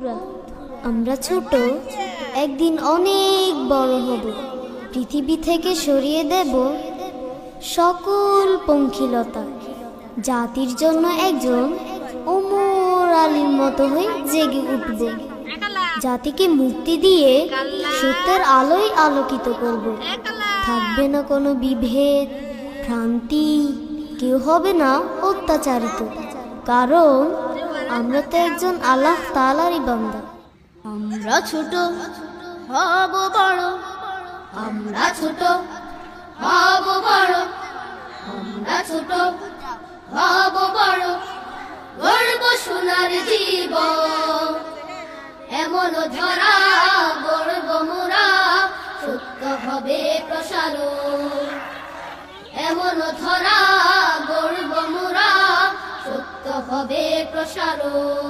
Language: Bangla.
বন্ধুরা, আমরা ছোট, একদিন অনেক বড় হব। পৃথিবী থেকে সরিয়ে দেব সকল পঙ্খিলতা। জাতির জন্য একজন ওমর আলীর মতো হয়ে জেগে উঠব। জাতিকে মুক্তি দিয়ে সত্যের আলোয় আলোকিত করব। থাকবে না কোনো বিভেদ, ভ্রান্তি, কেউ হবে না অত্যাচারিত, কারণ আমরা তো একজন আল্লাহ তাআলারই বান্দা। আমরা ছোট হব বড়, আমরা ছোট হব বড়, আমরা ছোট হব বড়, গর্ব সোনার জীবন এমন ধরা গর্ব মোরা, সত্য হবে প্রসারণ এমন ধরা গর্ব মোরা, সত্য হবে প্রসারণ।